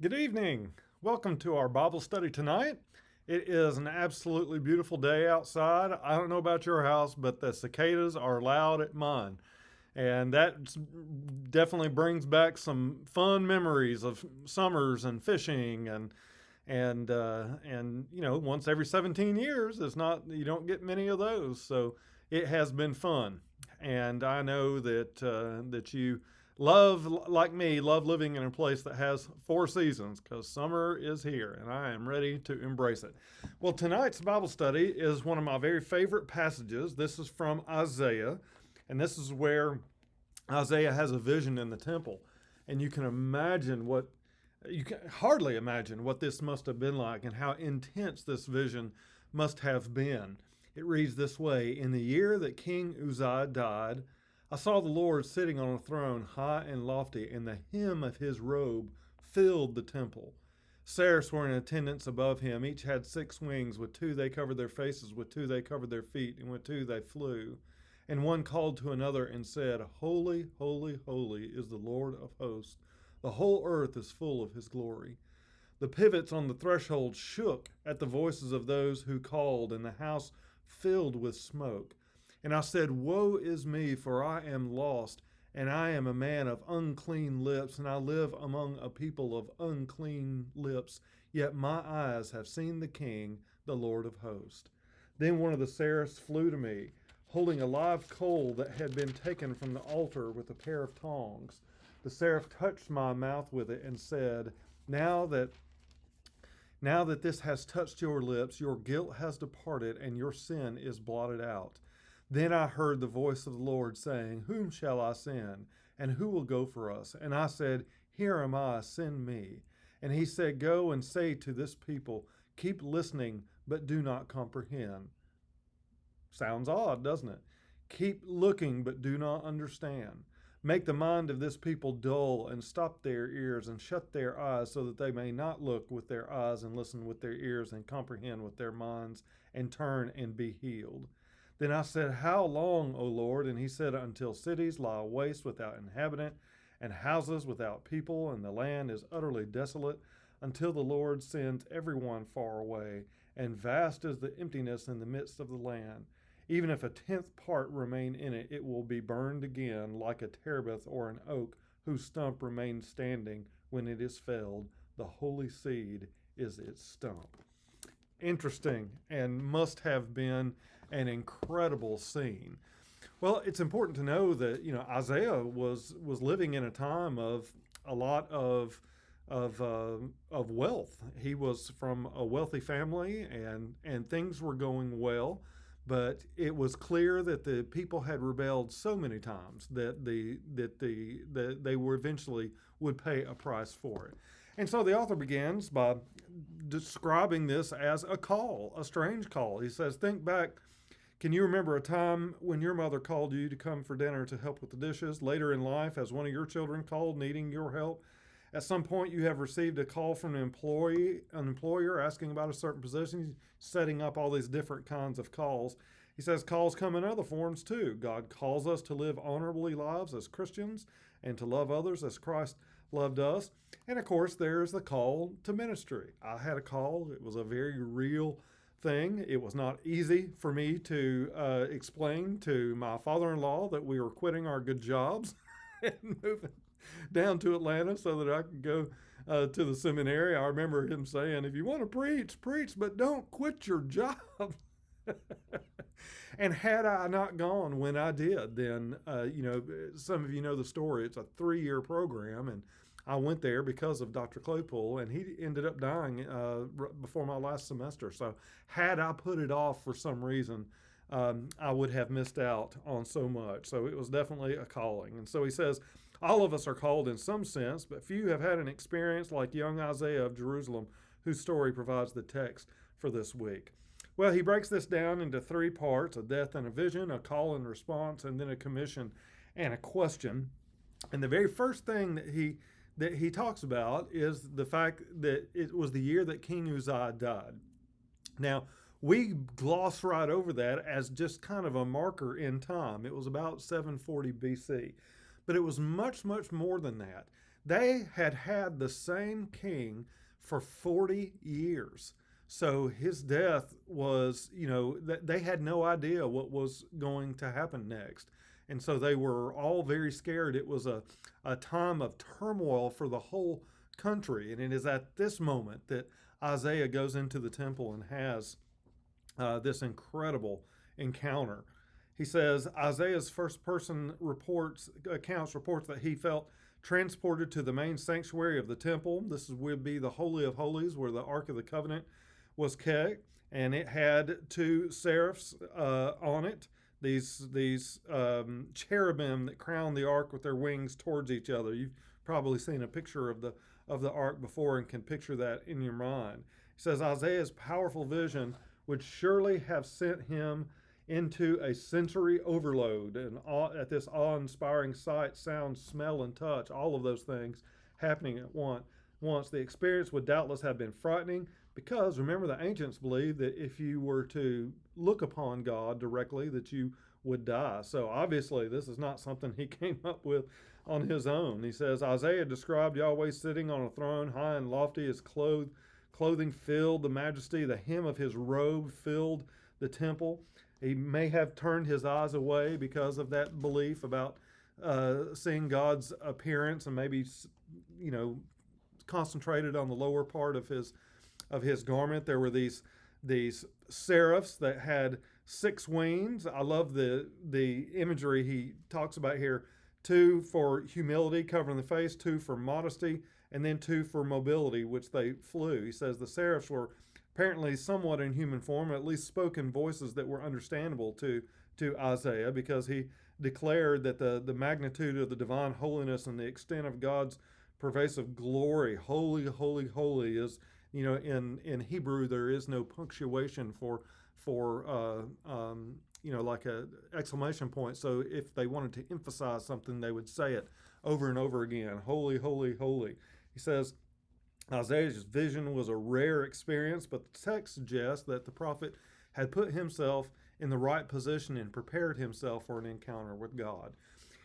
Good evening. Welcome to our Bible study tonight. It is an absolutely beautiful day outside. I don't know about your house, but the cicadas are loud at mine. And that definitely brings back some fun memories of summers and fishing and once every 17 years, it's not you don't get many of those. So it has been fun. And I know that you like me, love living in a place that has four seasons because summer is here and I am ready to embrace it. Well, tonight's Bible study is one of my very favorite passages. This is from Isaiah, and this is where Isaiah has a vision in the temple. And you can hardly imagine what this must have been like and how intense this vision must have been. It reads this way: In the year that King Uzziah died, I saw the Lord sitting on a throne high and lofty, and the hem of his robe filled the temple. Seraphs were in attendance above him. Each had 6 wings. With 2 they covered their faces, with 2 they covered their feet, and with 2 they flew. And one called to another and said, Holy, holy, holy is the Lord of hosts. The whole earth is full of his glory. The pivots on the threshold shook at the voices of those who called, and the house filled with smoke. And I said, Woe is me, for I am lost, and I am a man of unclean lips, and I live among a people of unclean lips. Yet my eyes have seen the King, the Lord of hosts. Then one of the seraphs flew to me, holding a live coal that had been taken from the altar with a pair of tongs. The seraph touched my mouth with it and said, Now that this has touched your lips, your guilt has departed, and your sin is blotted out. Then I heard the voice of the Lord saying, Whom shall I send? And who will go for us? And I said, Here am I, send me. And he said, Go and say to this people, Keep listening, but do not comprehend. Sounds odd, doesn't it? Keep looking, but do not understand. Make the mind of this people dull, and stop their ears, and shut their eyes, so that they may not look with their eyes, and listen with their ears, and comprehend with their minds, and turn and be healed. Then I said, How long, O Lord? And he said, Until cities lie waste without inhabitant, and houses without people, and the land is utterly desolate, until the Lord sends everyone far away, and vast is the emptiness in the midst of the land. Even if a 10th part remain in it, it will be burned again, like a terebinth or an oak whose stump remains standing when it is felled. The holy seed is its stump. Interesting, and must have been an incredible scene. Well, it's important to know that Isaiah was living in a time of a lot of wealth. He was from a wealthy family, and things were going well. But it was clear that the people had rebelled so many times that they were eventually would pay a price for it. And so the author begins by describing this as a call, a strange call. He says, Think back. Can you remember a time when your mother called you to come for dinner to help with the dishes? Later in life, has one of your children called needing your help? At some point, you have received a call from an employer asking about a certain position. He's setting up all these different kinds of calls. He says calls come in other forms too. God calls us to live honorably lives as Christians and to love others as Christ loved us. And of course, there's the call to ministry. I had a call. It was a very real thing. It was not easy for me to explain to my father-in-law that we were quitting our good jobs and moving down to Atlanta so that I could go to the seminary. I remember him saying, If you want to preach, preach, but don't quit your job. And had I not gone when I did, then, some of you know the story. It's a 3-year program, and I went there because of Dr. Claypool, and he ended up dying before my last semester. So had I put it off for some reason, I would have missed out on so much. So it was definitely a calling. And so he says, all of us are called in some sense, but few have had an experience like young Isaiah of Jerusalem, whose story provides the text for this week. Well, he breaks this down into 3 parts: a death and a vision, a call and response, and then a commission and a question. And the very first thing that he talks about is the fact that it was the year that King Uzziah died. Now, we gloss right over that as just kind of a marker in time. It was about 740 BC. But it was much, much more than that. They had had the same king for 40 years. So his death was, they had no idea what was going to happen next. And so they were all very scared. It was a time of turmoil for the whole country. And it is at this moment that Isaiah goes into the temple and has this incredible encounter. He says Isaiah's first person reports that he felt transported to the main sanctuary of the temple. This would be the Holy of Holies, where the Ark of the Covenant was kept, and it had two seraphs on it. These cherubim that crown the ark with their wings towards each other. You've probably seen a picture of the ark before and can picture that in your mind. He says Isaiah's powerful vision would surely have sent him into a sensory overload and at this awe-inspiring sight, sound, smell, and touch, all of those things happening at once. The experience would doubtless have been frightening because, remember, the ancients believed that if you were to look upon God directly, that you would die. So obviously this is not something he came up with on his own. He says, Isaiah described Yahweh sitting on a throne, high and lofty, his clothing filled the majesty, the hem of his robe filled the temple. He may have turned his eyes away because of that belief about seeing God's appearance, and maybe, concentrated on the lower part of his garment. There were these seraphs that had 6 wings. I love the imagery he talks about here. 2 for humility, covering the face, 2 for modesty, and then 2 for mobility, which they flew. He says the seraphs were apparently somewhat in human form, at least spoken voices that were understandable to Isaiah, because he declared that the magnitude of the divine holiness and the extent of God's pervasive glory, holy, holy, holy, is, in Hebrew there is no punctuation for like a exclamation point. So if they wanted to emphasize something, they would say it over and over again. Holy, holy, holy. He says Isaiah's vision was a rare experience, but the text suggests that the prophet had put himself in the right position and prepared himself for an encounter with God.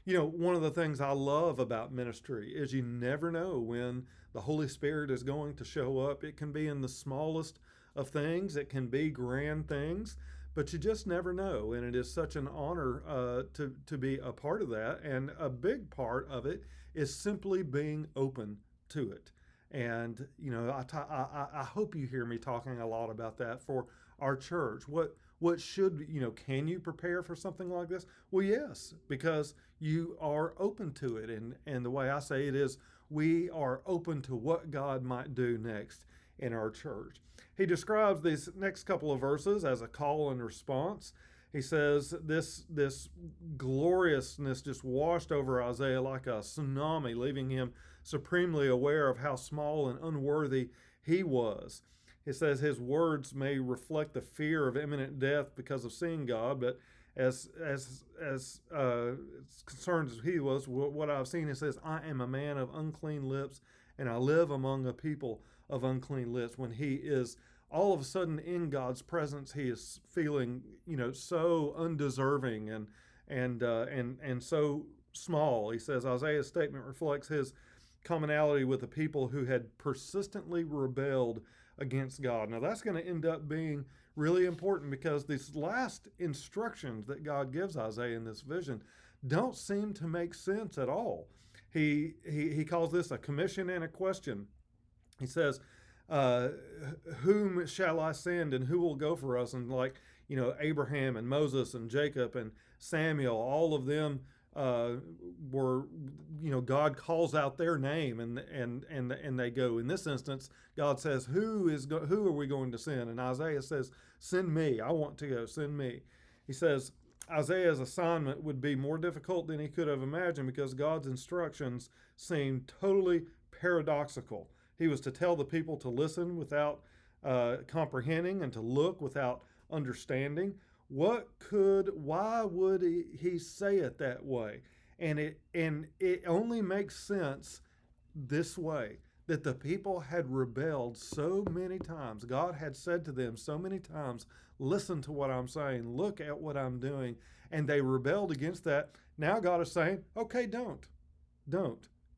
One of the things I love about ministry is you never know when the Holy Spirit is going to show up. It can be in the smallest of things, it can be grand things, but you just never know. And it is such an honor to be a part of that. And a big part of it is simply being open to it. And, I hope you hear me talking a lot about that for our church. What should, can you prepare for something like this? Well, yes, because you are open to it. And the way I say it is, we are open to what God might do next in our church. He describes these next couple of verses as a call and response. He says this gloriousness just washed over Isaiah like a tsunami, leaving him supremely aware of how small and unworthy he was. He says his words may reflect the fear of imminent death because of seeing God, but as concerned as he was, what I've seen, he says, I am a man of unclean lips, and I live among a people of unclean lips. When he is all of a sudden in God's presence, he is feeling, so undeserving and so small. He says Isaiah's statement reflects his commonality with the people who had persistently rebelled against God. Now that's going to end up being really important, because these last instructions that God gives Isaiah in this vision don't seem to make sense at all. He calls this a commission and a question. He says, whom shall I send, and who will go for us? And Abraham and Moses and Jacob and Samuel, all of them were, God calls out their name and they go. In this instance, God says, who are we going to send? And Isaiah says, send me. I want to go. Send me. He says Isaiah's assignment would be more difficult than he could have imagined, because God's instructions seemed totally paradoxical. He was to tell the people to listen without comprehending, and to look without understanding. Why would he say it that way? And it only makes sense this way, that the people had rebelled so many times. God had said to them so many times, listen to what I'm saying, look at what I'm doing, and they rebelled against that. Now God is saying, okay, don't.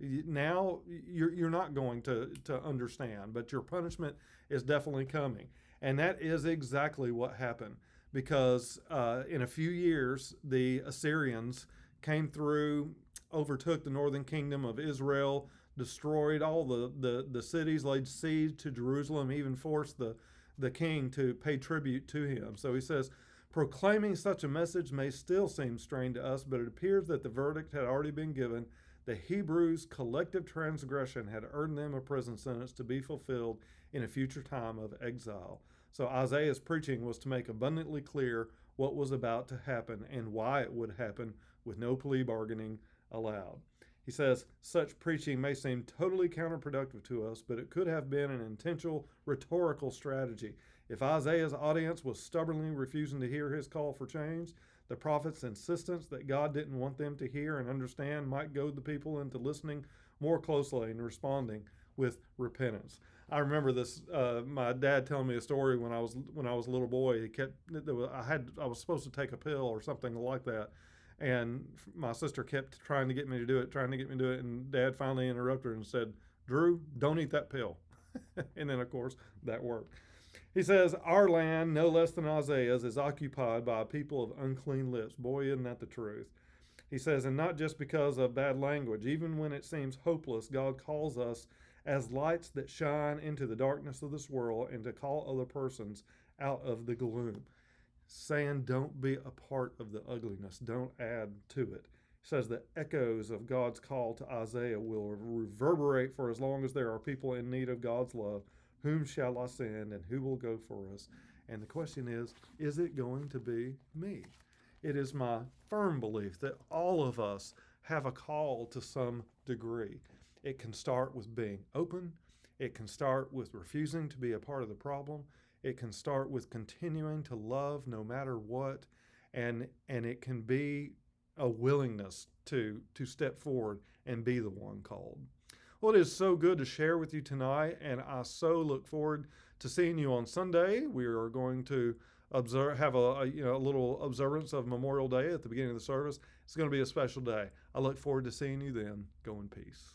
Now you're not going to understand, but your punishment is definitely coming. And that is exactly what happened, because in a few years, the Assyrians came through, overtook the northern kingdom of Israel, destroyed all the cities, laid siege to Jerusalem, even forced the king to pay tribute to him. So he says, proclaiming such a message may still seem strange to us, but it appears that the verdict had already been given. The Hebrews' collective transgression had earned them a prison sentence to be fulfilled in a future time of exile. So Isaiah's preaching was to make abundantly clear what was about to happen and why it would happen, with no plea bargaining allowed. He says, such preaching may seem totally counterproductive to us, but it could have been an intentional rhetorical strategy. If Isaiah's audience was stubbornly refusing to hear his call for change, the prophet's insistence that God didn't want them to hear and understand might goad the people into listening more closely and responding with repentance. I remember this. My dad telling me a story when I was a little boy. I was supposed to take a pill or something like that, and my sister kept trying to get me to do it, and Dad finally interrupted her and said, "Drew, don't eat that pill." And then, of course, that worked. He says, our land, no less than Isaiah's, is occupied by a people of unclean lips. Boy, isn't that the truth? He says, and not just because of bad language. Even when it seems hopeless, God calls us as lights that shine into the darkness of this world and to call other persons out of the gloom. Saying, don't be a part of the ugliness. Don't add to it. He says the echoes of God's call to Isaiah will reverberate for as long as there are people in need of God's love. Whom shall I send, and who will go for us? And the question is it going to be me? It is my firm belief that all of us have a call to some degree. It can start with being open. It can start with refusing to be a part of the problem. It can start with continuing to love no matter what. And it can be a willingness to step forward and be the one called. Well, it is so good to share with you tonight, and I so look forward to seeing you on Sunday. We are going to have a little observance of Memorial Day at the beginning of the service. It's going to be a special day. I look forward to seeing you then. Go in peace.